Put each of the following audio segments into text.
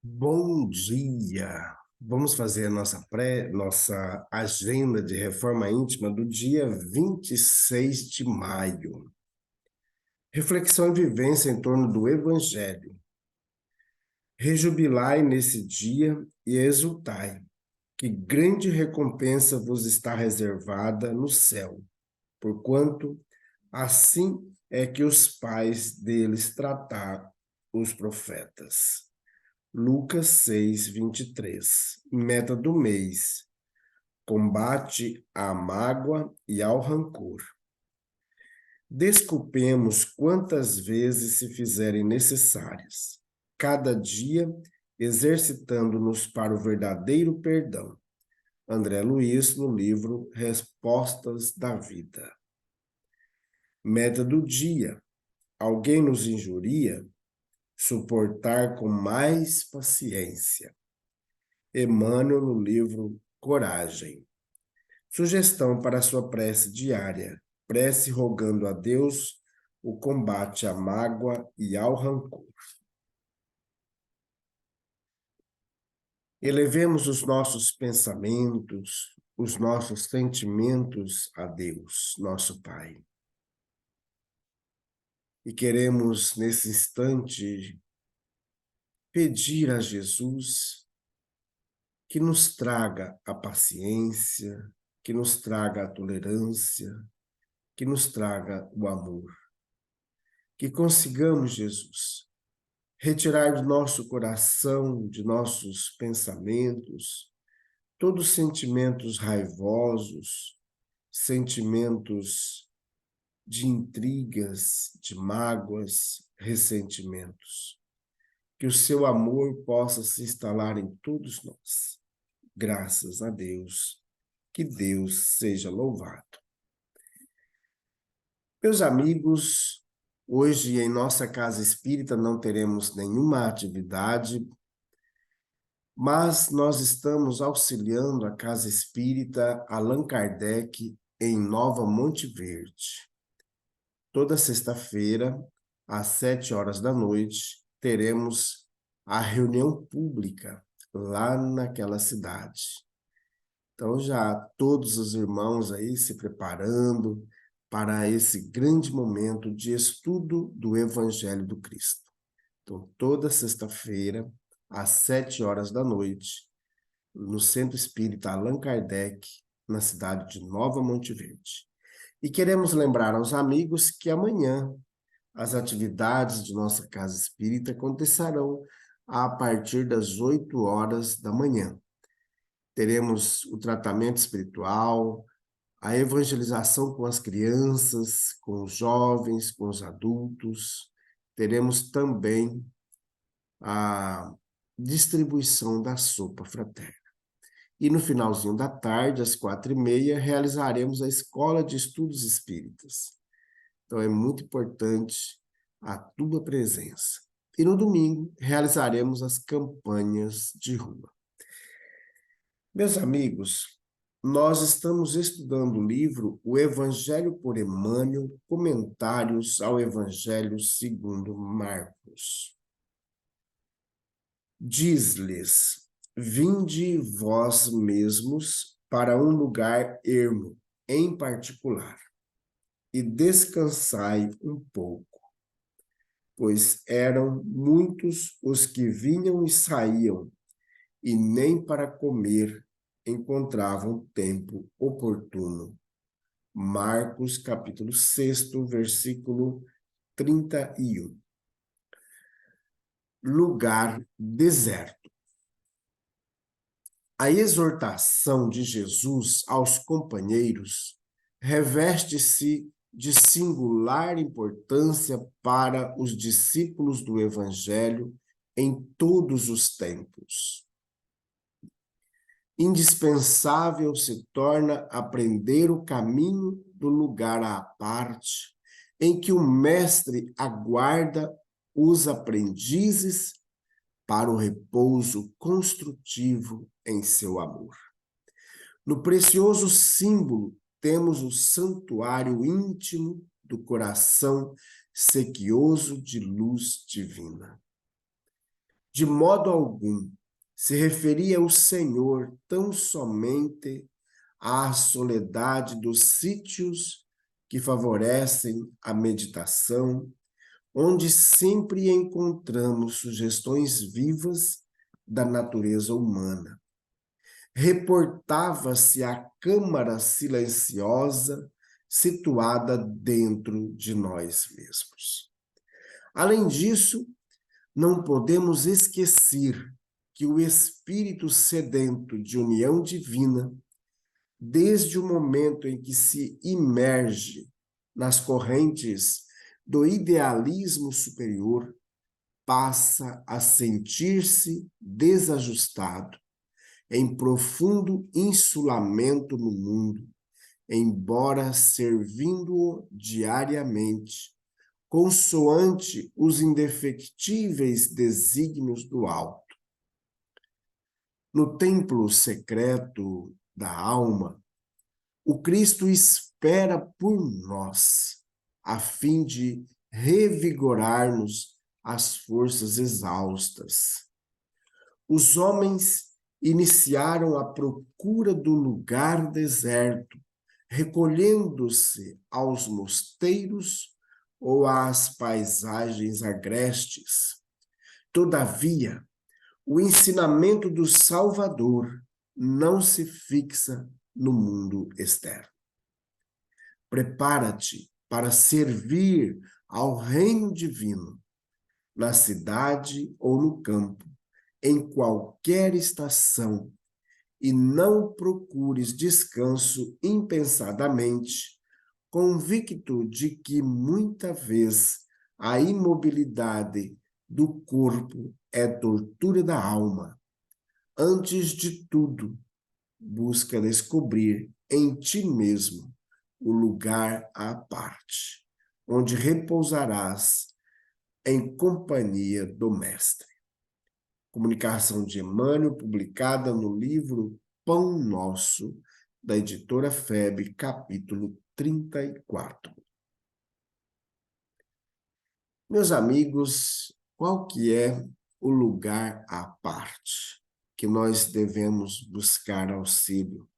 Bom dia! Vamos fazer a nossa agenda de reforma íntima do dia 26 de maio. Reflexão e vivência em torno do Evangelho. Rejubilai nesse dia e exultai, que grande recompensa vos está reservada no céu, porquanto assim é que os pais deles trataram os profetas. Lucas 6, 23. Meta do mês: combate à mágoa e ao rancor. Desculpemos quantas vezes se fizerem necessárias, cada dia exercitando-nos para o verdadeiro perdão. André Luiz, no livro Respostas da Vida. Meta do dia: alguém nos injuria? Suportar com mais paciência. Emmanuel, no livro Coragem. Sugestão para a sua prece diária. Prece rogando a Deus o combate à mágoa e ao rancor. Elevemos os nossos pensamentos, os nossos sentimentos a Deus, nosso Pai. E queremos, nesse instante, pedir a Jesus que nos traga a paciência, que nos traga a tolerância, que nos traga o amor. Que consigamos, Jesus, retirar do nosso coração, de nossos pensamentos, todos os sentimentos raivosos, sentimentos de intrigas, de mágoas, ressentimentos. Que o seu amor possa se instalar em todos nós. Graças a Deus. Que Deus seja louvado. Meus amigos, hoje em nossa casa espírita não teremos nenhuma atividade, mas nós estamos auxiliando a casa espírita Allan Kardec em Nova Monte Verde. Toda sexta-feira, às 7 horas da noite, teremos a reunião pública lá naquela cidade. Então já todos os irmãos aí se preparando para esse grande momento de estudo do Evangelho do Cristo. Então, toda sexta-feira, às 7 horas da noite, no Centro Espírita Allan Kardec, na cidade de Nova Monte Verde. E queremos lembrar aos amigos que amanhã as atividades de nossa Casa Espírita acontecerão a partir das 8 horas da manhã. Teremos o tratamento espiritual, a evangelização com as crianças, com os jovens, com os adultos. Teremos também a distribuição da sopa fraterna. E no finalzinho da tarde, às 4h30, realizaremos a Escola de Estudos Espíritas. Então é muito importante a tua presença. E no domingo, realizaremos as campanhas de rua. Meus amigos, nós estamos estudando o livro O Evangelho por Emmanuel, Comentários ao Evangelho segundo Marcos. Diz-lhes: vinde vós mesmos para um lugar ermo, em particular, e descansai um pouco, pois eram muitos os que vinham e saíam, e nem para comer encontravam tempo oportuno. Marcos, capítulo 6, versículo 31. Lugar deserto. A exortação de Jesus aos companheiros reveste-se de singular importância para os discípulos do Evangelho em todos os tempos. Indispensável se torna aprender o caminho do lugar à parte, em que o mestre aguarda os aprendizes para o repouso construtivo em seu amor. No precioso símbolo temos o santuário íntimo do coração sequioso de luz divina. de modo algum se referia o Senhor tão somente à soledade dos sítios que favorecem a meditação, onde sempre encontramos sugestões vivas da natureza humana. Reportava-se à câmara silenciosa situada dentro de nós mesmos. Além disso, não podemos esquecer que o espírito sedento de união divina, desde o momento em que se imerge nas correntes do idealismo superior, passa a sentir-se desajustado, em profundo insulamento no mundo, embora servindo-o diariamente, consoante os indefectíveis desígnios do alto. No templo secreto da alma, o Cristo espera por nós, a fim de revigorar-nos as forças exaustas. Os homens iniciaram a procura do lugar deserto, recolhendo-se aos mosteiros ou às paisagens agrestes. Todavia, o ensinamento do Salvador não se fixa no mundo externo. Prepara-te para servir ao reino divino, na cidade ou no campo, em qualquer estação, e não procures descanso impensadamente, convicto de que muita vez a imobilidade do corpo é tortura da alma. Antes de tudo, busca descobrir em ti mesmo o lugar à parte, onde repousarás em companhia do Mestre. Comunicação de Emmanuel, publicada no livro Pão Nosso, da editora FEB, capítulo 34. Meus amigos, qual que é o lugar à parte que nós devemos buscar auxílio?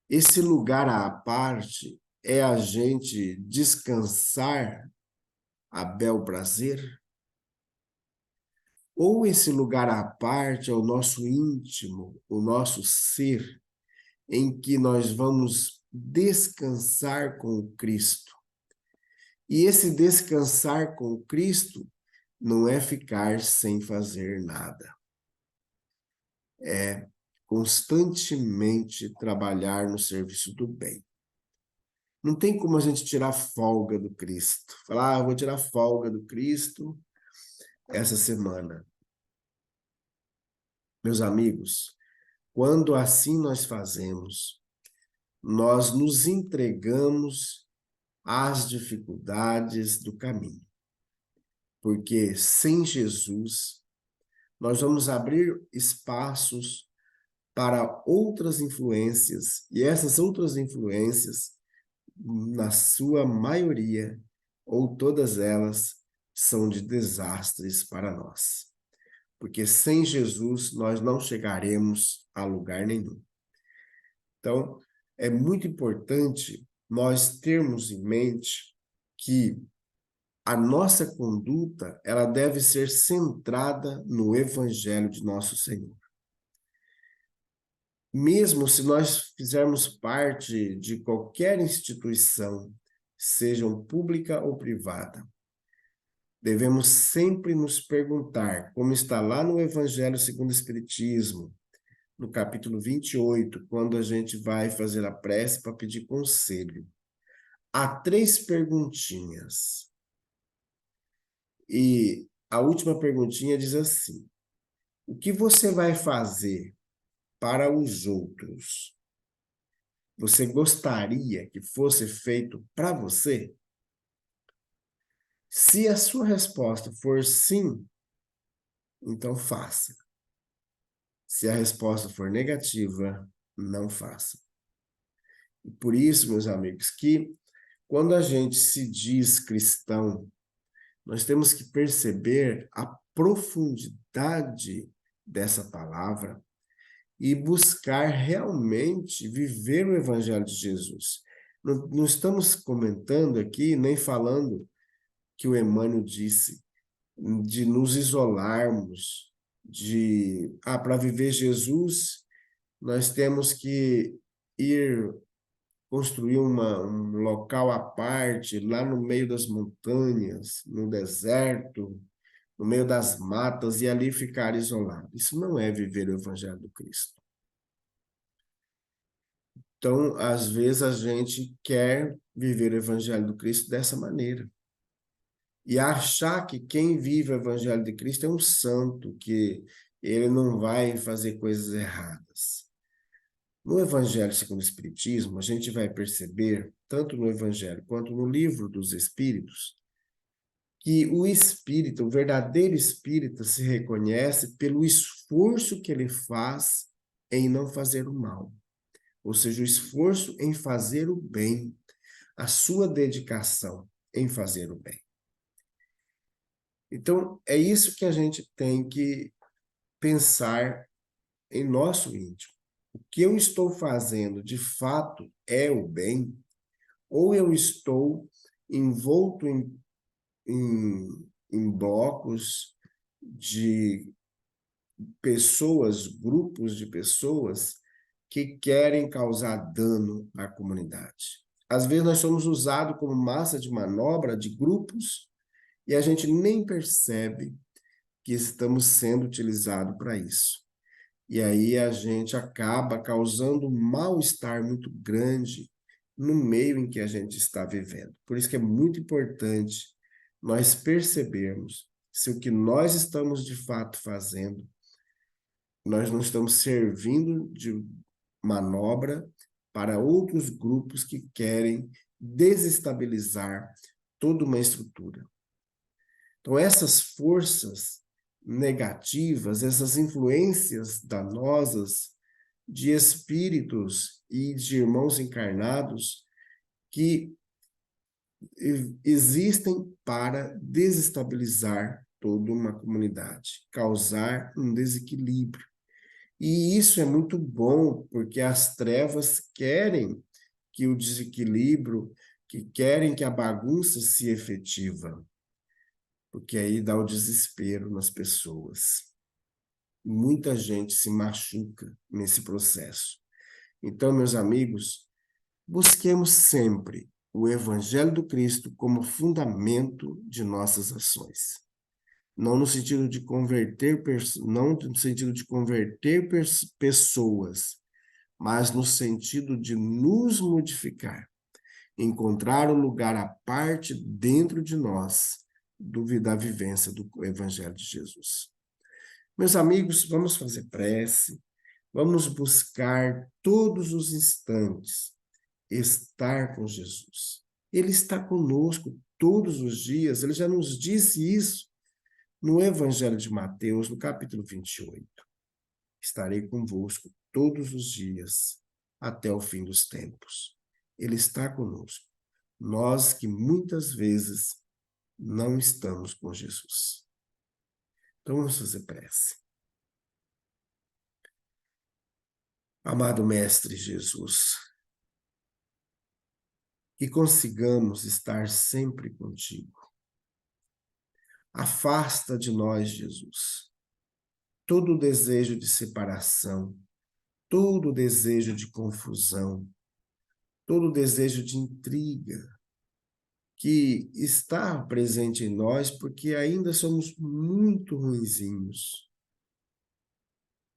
Esse lugar à parte é a gente descansar a bel prazer? Ou esse lugar à parte é o nosso íntimo, o nosso ser, em que nós vamos descansar com o Cristo? E esse descansar com o Cristo não é ficar sem fazer nada. É constantemente trabalhar no serviço do bem. Não tem como a gente tirar folga do Cristo. Falar, vou tirar folga do Cristo essa semana. Meus amigos, quando assim nós fazemos, nós nos entregamos às dificuldades do caminho. Porque sem Jesus, nós vamos abrir espaços para outras influências, e essas outras influências, na sua maioria, ou todas elas, são de desastres para nós. Porque sem Jesus nós não chegaremos a lugar nenhum. Então, é muito importante nós termos em mente que a nossa conduta, ela deve ser centrada no Evangelho de nosso Senhor. Mesmo se nós fizermos parte de qualquer instituição, sejam pública ou privada, devemos sempre nos perguntar, como está lá no Evangelho segundo o Espiritismo, no capítulo 28, quando a gente vai fazer a prece para pedir conselho. Há 3 perguntinhas. E a última perguntinha diz assim: o que você vai fazer para os outros? Você gostaria que fosse feito para você? Se a sua resposta for sim, então faça. Se a resposta for negativa, não faça. E por isso, meus amigos, que quando a gente se diz cristão, nós temos que perceber a profundidade dessa palavra e buscar realmente viver o Evangelho de Jesus. Não estamos comentando aqui, nem falando que o Emmanuel disse, de nos isolarmos, para viver Jesus, nós temos que ir construir um local à parte, lá no meio das montanhas, no deserto, no meio das matas, e ali ficar isolado. Isso não é viver o Evangelho do Cristo. Então, às vezes, a gente quer viver o Evangelho do Cristo dessa maneira. E achar que quem vive o Evangelho de Cristo é um santo, que ele não vai fazer coisas erradas. No Evangelho segundo o Espiritismo, a gente vai perceber, tanto no Evangelho quanto no Livro dos Espíritos, que o espírita, o verdadeiro espírita, se reconhece pelo esforço que ele faz em não fazer o mal. Ou seja, o esforço em fazer o bem, a sua dedicação em fazer o bem. Então, é isso que a gente tem que pensar em nosso íntimo. O que eu estou fazendo, de fato, é o bem? Ou eu estou envolto em blocos de pessoas, grupos de pessoas que querem causar dano à comunidade? Às vezes nós somos usados como massa de manobra de grupos e a gente nem percebe que estamos sendo utilizados para isso. E aí a gente acaba causando um mal-estar muito grande no meio em que a gente está vivendo. Por isso que é muito importante nós percebermos se o que nós estamos de fato fazendo, nós não estamos servindo de manobra para outros grupos que querem desestabilizar toda uma estrutura. Então, essas forças negativas, essas influências danosas de espíritos e de irmãos encarnados que existem para desestabilizar toda uma comunidade, causar um desequilíbrio. E isso é muito bom, porque as trevas querem que o desequilíbrio, que querem que a bagunça se efetiva, porque aí dá o desespero nas pessoas. Muita gente se machuca nesse processo. Então, meus amigos, busquemos sempre o Evangelho do Cristo como fundamento de nossas ações. Não no sentido de converter, não no sentido de converter pessoas, mas no sentido de nos modificar, encontrar um lugar à parte dentro de nós da vivência do Evangelho de Jesus. Meus amigos, vamos fazer prece, vamos buscar todos os instantes estar com Jesus. Ele está conosco todos os dias, ele já nos disse isso no Evangelho de Mateus, no capítulo 28. Estarei convosco todos os dias, até o fim dos tempos. Ele está conosco. Nós que muitas vezes não estamos com Jesus. Então vamos fazer prece. Amado Mestre Jesus, que consigamos estar sempre contigo. Afasta de nós, Jesus, todo o desejo de separação, todo o desejo de confusão, todo o desejo de intriga que está presente em nós porque ainda somos muito ruinzinhos.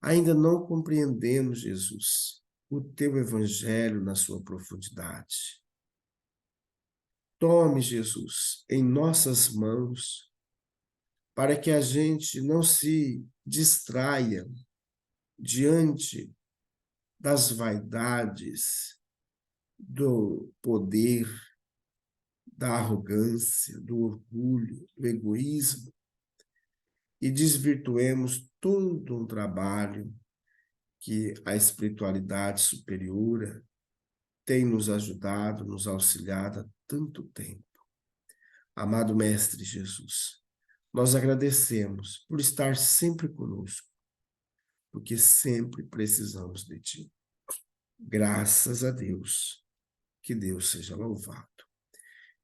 Ainda não compreendemos, Jesus, o teu evangelho na sua profundidade. Tome, Jesus, em nossas mãos, para que a gente não se distraia diante das vaidades, do poder, da arrogância, do orgulho, do egoísmo, e desvirtuemos todo um trabalho que a espiritualidade superior tem nos ajudado, nos auxiliado há tanto tempo. Amado Mestre Jesus, Nós agradecemos por estar sempre conosco, porque sempre precisamos de Ti. Graças a Deus. Que Deus seja louvado.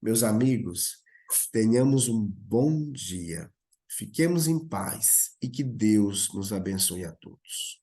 Meus amigos, tenhamos um bom dia. Fiquemos em paz e que Deus nos abençoe a todos.